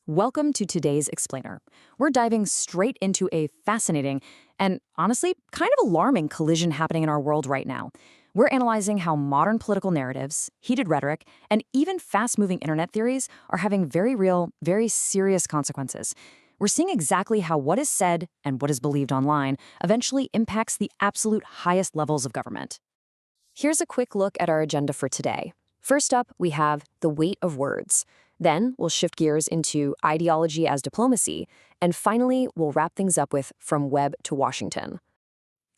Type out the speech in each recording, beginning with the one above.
Welcome to today's Explainer. We're diving straight into a fascinating and honestly kind of alarming collision happening in our world right now. We're analyzing how modern political narratives, heated rhetoric, and even fast-moving internet theories are having very real, very serious consequences. We're seeing exactly how what is said and what is believed online eventually impacts the absolute highest levels of government. Here's a quick look at our agenda for today. First up, we have the weight of words. Then we'll shift gears into ideology as diplomacy. And finally, we'll wrap things up with From Web to Washington.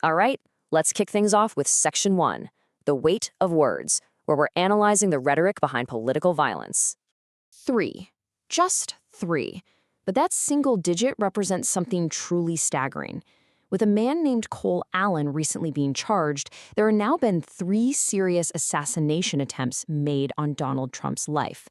All right, let's kick things off with Section 1, the weight of words, where we're analyzing the rhetoric behind political violence. 3. Just 3. But that single digit represents something truly staggering. With a man named Cole Allen recently being charged, there have now been 3 serious assassination attempts made on Donald Trump's life.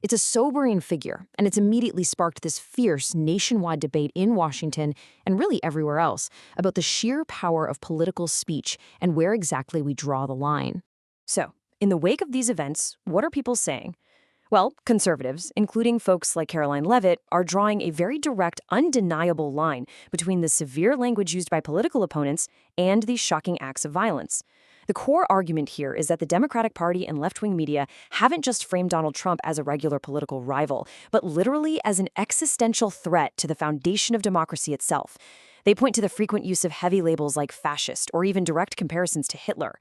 It's a sobering figure, and it's immediately sparked this fierce nationwide debate in Washington and really everywhere else about the sheer power of political speech and where exactly we draw the line. So, in the wake of these events, what are people saying? Well, conservatives, including folks like Caroline Leavitt, are drawing a very direct, undeniable line between the severe language used by political opponents and these shocking acts of violence. The core argument here is that the Democratic Party and left-wing media haven't just framed Donald Trump as a regular political rival, but literally as an existential threat to the foundation of democracy itself. They point to the frequent use of heavy labels like fascist or even direct comparisons to Hitler.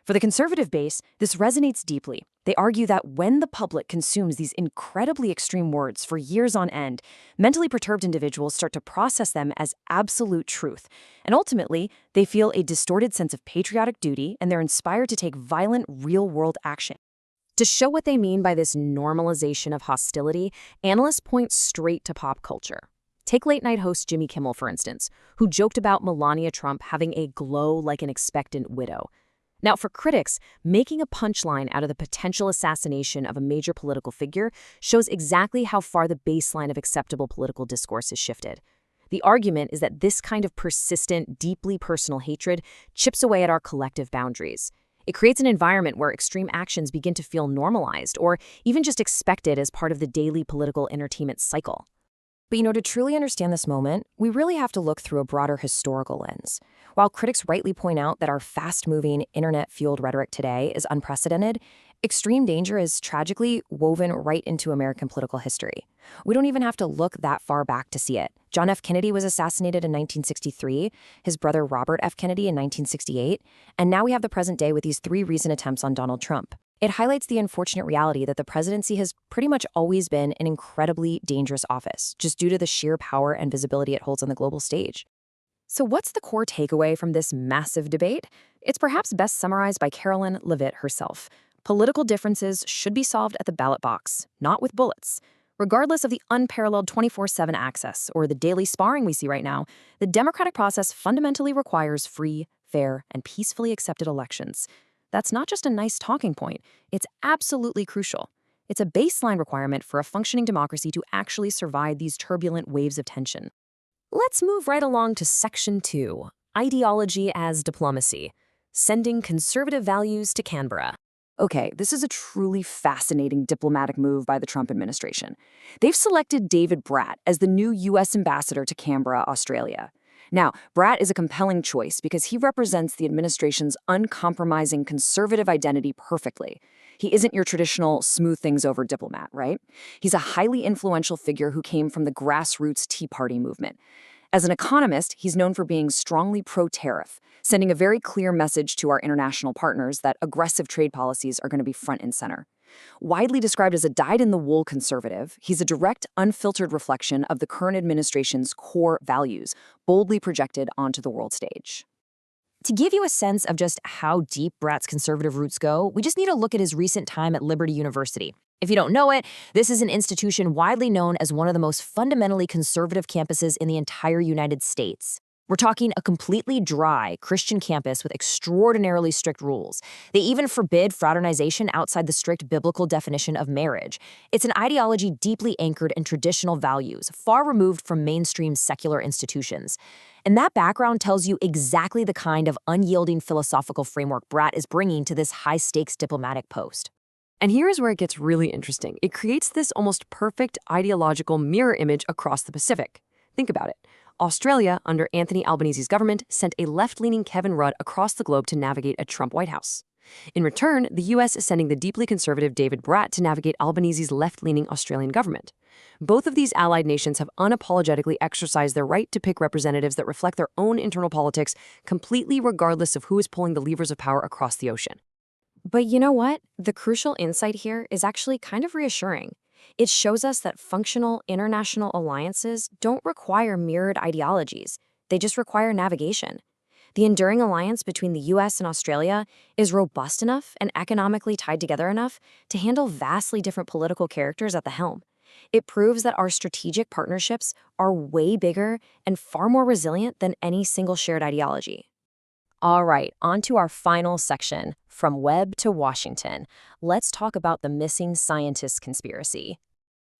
For the conservative base, this resonates deeply. They argue that when the public consumes these incredibly extreme words for years on end, mentally perturbed individuals start to process them as absolute truth. And ultimately, they feel a distorted sense of patriotic duty and they're inspired to take violent, real-world action. To show what they mean by this normalization of hostility, analysts point straight to pop culture. Take late-night host Jimmy Kimmel, for instance, who joked about Melania Trump having a glow like an expectant widow. Now, for critics, making a punchline out of the potential assassination of a major political figure shows exactly how far the baseline of acceptable political discourse has shifted. The argument is that this kind of persistent, deeply personal hatred chips away at our collective boundaries. It creates an environment where extreme actions begin to feel normalized or even just expected as part of the daily political entertainment cycle. But to truly understand this moment, we really have to look through a broader historical lens. While critics rightly point out that our fast-moving, internet-fueled rhetoric today is unprecedented, extreme danger is tragically woven right into American political history. We don't even have to look that far back to see it. John F. Kennedy was assassinated in 1963, his brother Robert F. Kennedy in 1968, and now we have the present day with these 3 recent attempts on Donald Trump. It highlights the unfortunate reality that the presidency has pretty much always been an incredibly dangerous office, just due to the sheer power and visibility it holds on the global stage. So what's the core takeaway from this massive debate? It's perhaps best summarized by Caroline Leavitt herself. Political differences should be solved at the ballot box, not with bullets. Regardless of the unparalleled 24/7 access or the daily sparring we see right now, the democratic process fundamentally requires free, fair, and peacefully accepted elections. That's not just a nice talking point, it's absolutely crucial. It's a baseline requirement for a functioning democracy to actually survive these turbulent waves of tension. Let's move right along to Section 2, Ideology as Diplomacy, Sending Conservative Values to Canberra. Okay, this is a truly fascinating diplomatic move by the Trump administration. They've selected David Brat as the new U.S. ambassador to Canberra, Australia. Now, Brat is a compelling choice because he represents the administration's uncompromising conservative identity perfectly. He isn't your traditional smooth-things-over diplomat, right? He's a highly influential figure who came from the grassroots Tea Party movement. As an economist, he's known for being strongly pro-tariff, sending a very clear message to our international partners that aggressive trade policies are going to be front and center. Widely described as a dyed-in-the-wool conservative, he's a direct, unfiltered reflection of the current administration's core values, boldly projected onto the world stage. To give you a sense of just how deep Brat's conservative roots go, we just need to look at his recent time at Liberty University. If you don't know it, this is an institution widely known as one of the most fundamentally conservative campuses in the entire United States. We're talking a completely dry Christian campus with extraordinarily strict rules. They even forbid fraternization outside the strict biblical definition of marriage. It's an ideology deeply anchored in traditional values, far removed from mainstream secular institutions. And that background tells you exactly the kind of unyielding philosophical framework Brat is bringing to this high-stakes diplomatic post. And here is where it gets really interesting. It creates this almost perfect ideological mirror image across the Pacific. Think about it. Australia, under Anthony Albanese's government, sent a left-leaning Kevin Rudd across the globe to navigate a Trump White House. In return, the U.S. is sending the deeply conservative David Brat to navigate Albanese's left-leaning Australian government. Both of these allied nations have unapologetically exercised their right to pick representatives that reflect their own internal politics, completely regardless of who is pulling the levers of power across the ocean. But you know what? The crucial insight here is actually kind of reassuring. It shows us that functional international alliances don't require mirrored ideologies. They just require navigation. The enduring alliance between the US and Australia is robust enough and economically tied together enough to handle vastly different political characters at the helm. It proves that our strategic partnerships are way bigger and far more resilient than any single shared ideology. All right, on to our final section, from Webb to Washington. Let's talk about the missing scientist conspiracy.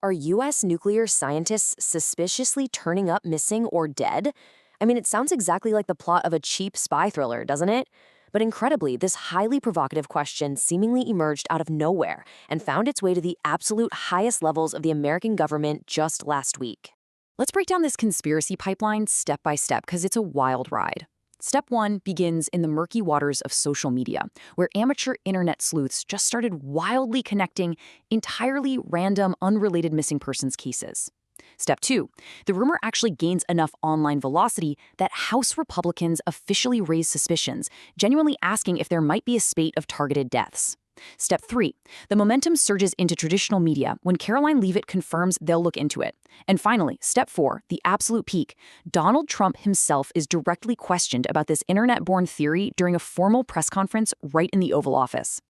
Are U.S. nuclear scientists suspiciously turning up missing or dead? I mean, it sounds exactly like the plot of a cheap spy thriller, doesn't it? But incredibly, this highly provocative question seemingly emerged out of nowhere and found its way to the absolute highest levels of the American government just last week. Let's break down this conspiracy pipeline step by step because it's a wild ride. Step 1 begins in the murky waters of social media, where amateur internet sleuths just started wildly connecting entirely random, unrelated missing persons cases. Step 2, the rumor actually gains enough online velocity that House Republicans officially raise suspicions, genuinely asking if there might be a spate of targeted deaths. Step 3, the momentum surges into traditional media when Caroline Leavitt confirms they'll look into it. And finally, Step 4, the absolute peak, Donald Trump himself is directly questioned about this internet-born theory during a formal press conference right in the Oval Office.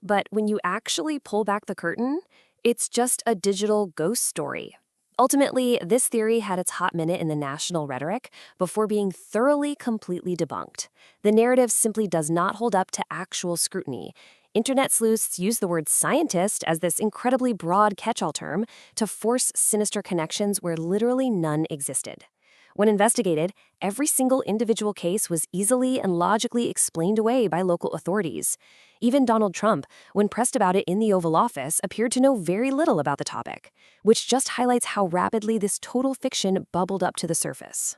But when you actually pull back the curtain, it's just a digital ghost story. Ultimately, this theory had its hot minute in the national rhetoric before being thoroughly, completely debunked. The narrative simply does not hold up to actual scrutiny. Internet sleuths use the word scientist as this incredibly broad catch-all term to force sinister connections where literally none existed. When investigated, every single individual case was easily and logically explained away by local authorities. Even Donald Trump, when pressed about it in the Oval Office, appeared to know very little about the topic, which just highlights how rapidly this total fiction bubbled up to the surface.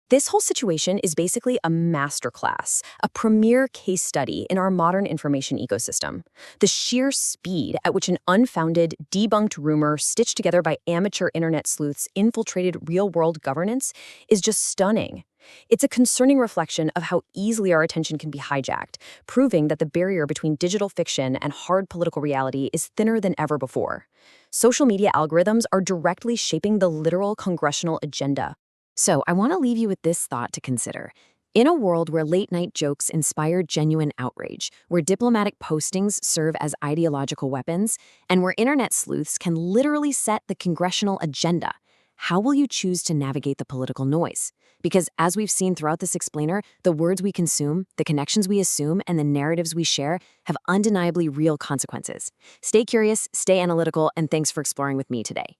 This whole situation is basically a masterclass, a premier case study in our modern information ecosystem. The sheer speed at which an unfounded, debunked rumor stitched together by amateur internet sleuths infiltrated real-world governance is just stunning. It's a concerning reflection of how easily our attention can be hijacked, proving that the barrier between digital fiction and hard political reality is thinner than ever before. Social media algorithms are directly shaping the literal congressional agenda. So I want to leave you with this thought to consider. In a world where late-night jokes inspire genuine outrage, where diplomatic postings serve as ideological weapons, and where internet sleuths can literally set the congressional agenda, how will you choose to navigate the political noise? Because as we've seen throughout this explainer, the words we consume, the connections we assume, and the narratives we share have undeniably real consequences. Stay curious, stay analytical, and thanks for exploring with me today.